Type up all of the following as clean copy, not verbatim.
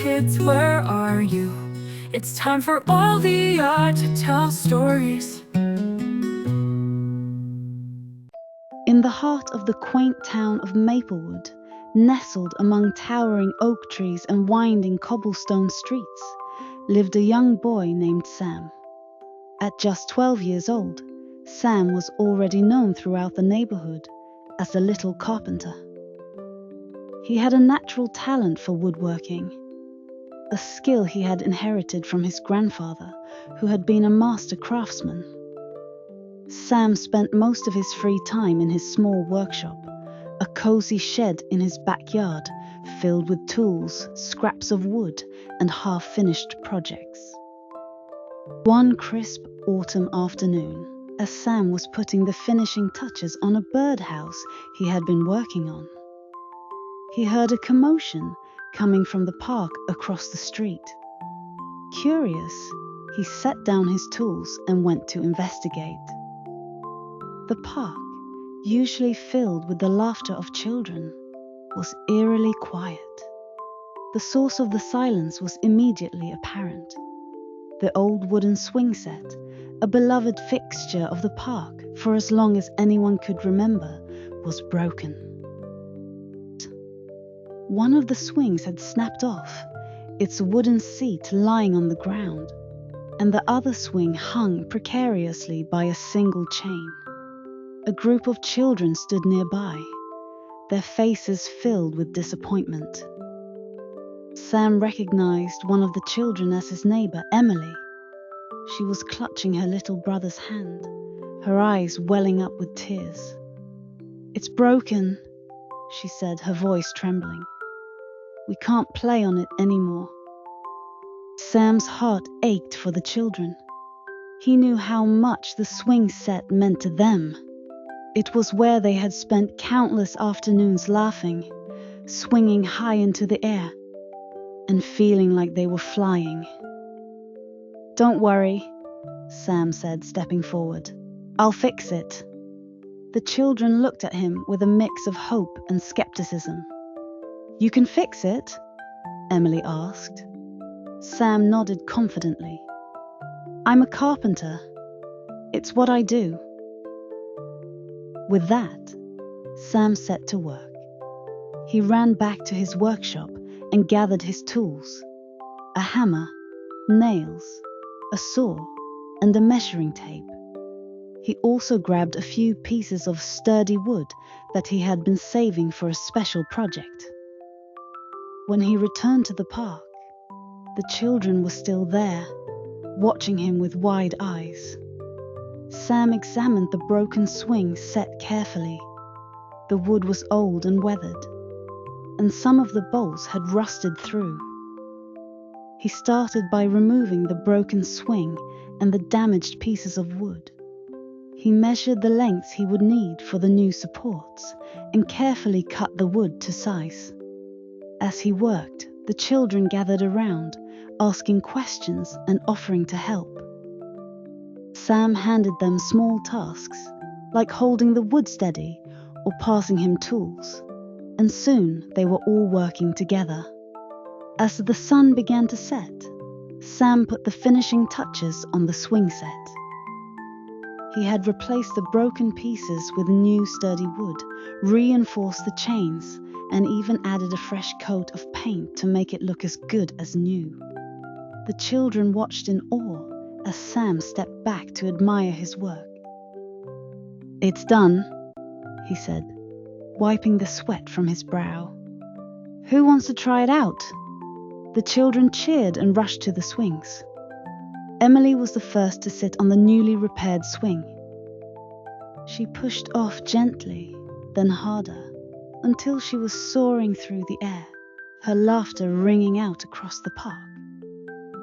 kids, where are you? It's time for all the art to tell stories. In the heart of the quaint town of Maplewood, nestled among towering oak trees and winding cobblestone streets, lived a young boy named Sam. At just 12 years old, Sam was already known throughout the neighborhood as the Little Carpenter. He had a natural talent for woodworking, a skill he had inherited from his grandfather, who had been a master craftsman. Sam spent most of his free time in his small workshop, a cozy shed in his backyard filled with tools, scraps of wood, and half-finished projects. One crisp autumn afternoon, as Sam was putting the finishing touches on a birdhouse he had been working on, he heard a commotion coming from the park across the street. Curious, he set down his tools and went to investigate. The park, usually filled with the laughter of children, was eerily quiet. The source of the silence was immediately apparent. The old wooden swing set, a beloved fixture of the park for as long as anyone could remember, was broken. One of the swings had snapped off, its wooden seat lying on the ground, and the other swing hung precariously by a single chain. A group of children stood nearby, their faces filled with disappointment. Sam recognized one of the children as his neighbor, Emily. She was clutching her little brother's hand, her eyes welling up with tears. "It's broken," she said, her voice trembling. "We can't play on it anymore." Sam's heart ached for the children. He knew how much the swing set meant to them. It was where they had spent countless afternoons laughing, swinging high into the air, and feeling like they were flying. "Don't worry," Sam said, stepping forward. "I'll fix it." The children looked at him with a mix of hope and skepticism. "You can fix it?" Emily asked. Sam nodded confidently. "I'm a carpenter. It's what I do." With that, Sam set to work. He ran back to his workshop and gathered his tools: a hammer, nails, a saw, and a measuring tape. He also grabbed a few pieces of sturdy wood that he had been saving for a special project. When he returned to the park, the children were still there, watching him with wide eyes. Sam examined the broken swing set carefully. The wood was old and weathered, and some of the bolts had rusted through. He started by removing the broken swing and the damaged pieces of wood. He measured the lengths he would need for the new supports and carefully cut the wood to size. As he worked, the children gathered around, asking questions and offering to help. Sam handed them small tasks, like holding the wood steady or passing him tools, and soon they were all working together. As the sun began to set, Sam put the finishing touches on the swing set. He had replaced the broken pieces with new sturdy wood, reinforced the chains, and even added a fresh coat of paint to make it look as good as new. The children watched in awe as Sam stepped back to admire his work. "It's done," he said, wiping the sweat from his brow. "Who wants to try it out?" The children cheered and rushed to the swings. Emily was the first to sit on the newly repaired swing. She pushed off gently, then harder, until she was soaring through the air, her laughter ringing out across the park.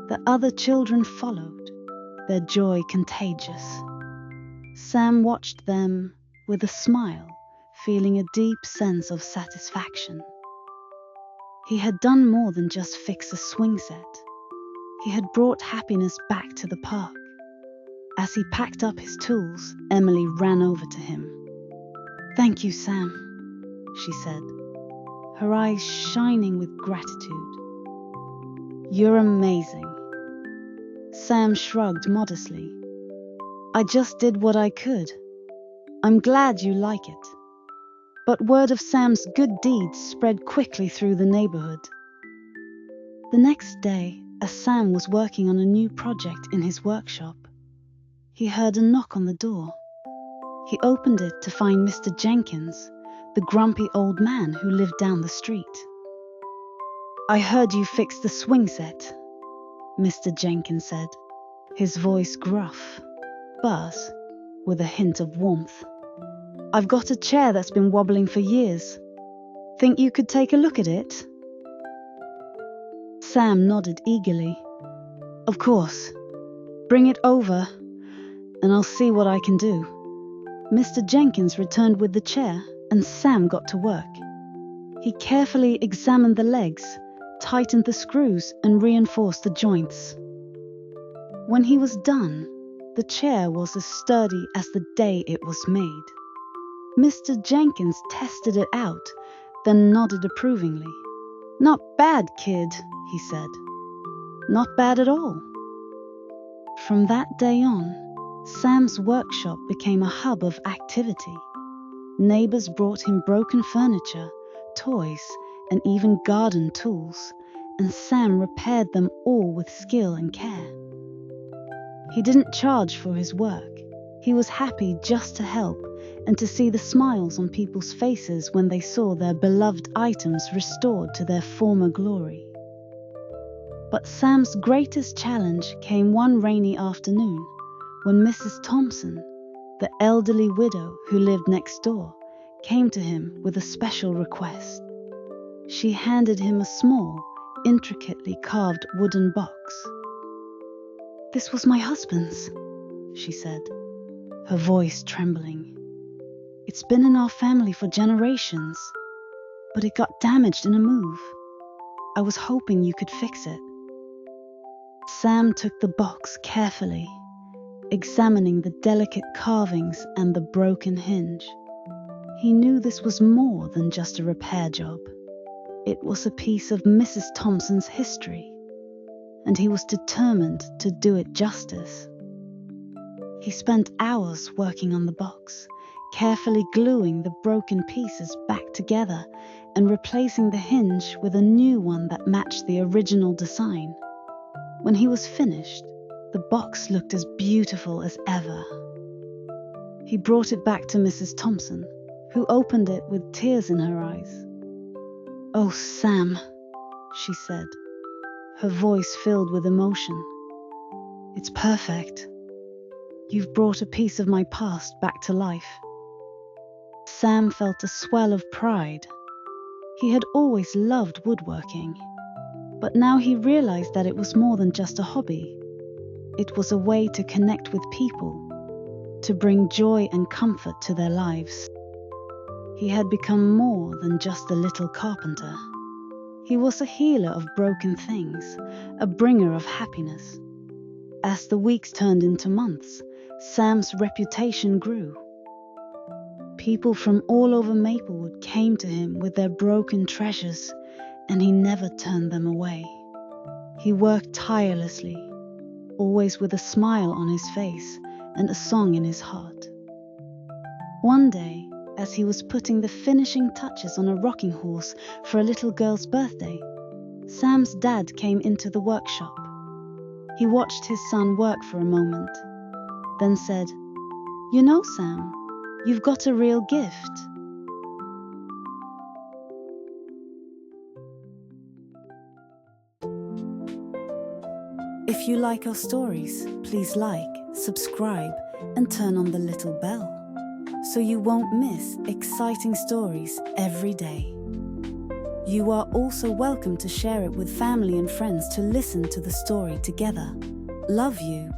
The other children followed, their joy contagious. Sam watched them with a smile, feeling a deep sense of satisfaction. He had done more than just fix a swing set. He had brought happiness back to the park. As he packed up his tools, Emily ran over to him. "Thank you, Sam," she said, her eyes shining with gratitude. You're amazing. Sam shrugged modestly. I just did what I could. I'm glad you like it. But word of Sam's good deeds spread quickly through the neighborhood. The next day, as Sam was working on a new project in his workshop, he heard a knock on the door. He opened it to find Mr. Jenkins, the grumpy old man who lived down the street. I heard you fixed the swing set, Mr. Jenkins said, his voice gruff, but with a hint of warmth. I've got a chair that's been wobbling for years. Think you could take a look at it? Sam nodded eagerly. Of course. Bring it over, and I'll see what I can do. Mr. Jenkins returned with the chair, and Sam got to work. He carefully examined the legs, tightened the screws, and reinforced the joints. When he was done, the chair was as sturdy as the day it was made. Mr. Jenkins tested it out, then nodded approvingly. Not bad, kid, he said. Not bad at all. From that day on, Sam's workshop became a hub of activity. Neighbors brought him broken furniture, toys, and even garden tools, and Sam repaired them all with skill and care. He didn't charge for his work. He was happy just to help and to see the smiles on people's faces when they saw their beloved items restored to their former glory. But Sam's greatest challenge came one rainy afternoon when Mrs. Thompson, the elderly widow who lived next door, came to him with a special request. She handed him a small, intricately carved wooden box. This was my husband's, she said, her voice trembling. It's been in our family for generations, but it got damaged in a move. I was hoping you could fix it. Sam took the box carefully, examining the delicate carvings and the broken hinge. He knew this was more than just a repair job. It was a piece of Mrs. Thompson's history, and he was determined to do it justice. He spent hours working on the box, carefully gluing the broken pieces back together and replacing the hinge with a new one that matched the original design. When he was finished, the box looked as beautiful as ever. He brought it back to Mrs. Thompson, who opened it with tears in her eyes. "Oh, Sam," she said, her voice filled with emotion. "It's perfect. You've brought a piece of my past back to life." Sam felt a swell of pride. He had always loved woodworking, but now he realized that it was more than just a hobby. It was a way to connect with people, to bring joy and comfort to their lives. He had become more than just a little carpenter. He was a healer of broken things, a bringer of happiness. As the weeks turned into months, Sam's reputation grew. People from all over Maplewood came to him with their broken treasures, and he never turned them away. He worked tirelessly, always with a smile on his face and a song in his heart. One day, as he was putting the finishing touches on a rocking horse for a little girl's birthday, Sam's dad came into the workshop. He watched his son work for a moment, then said, "You know, Sam, you've got a real gift." If you like our stories, please like, subscribe, and turn on the little bell so you won't miss exciting stories every day. You are also welcome to share it with family and friends to listen to the story together. Love you.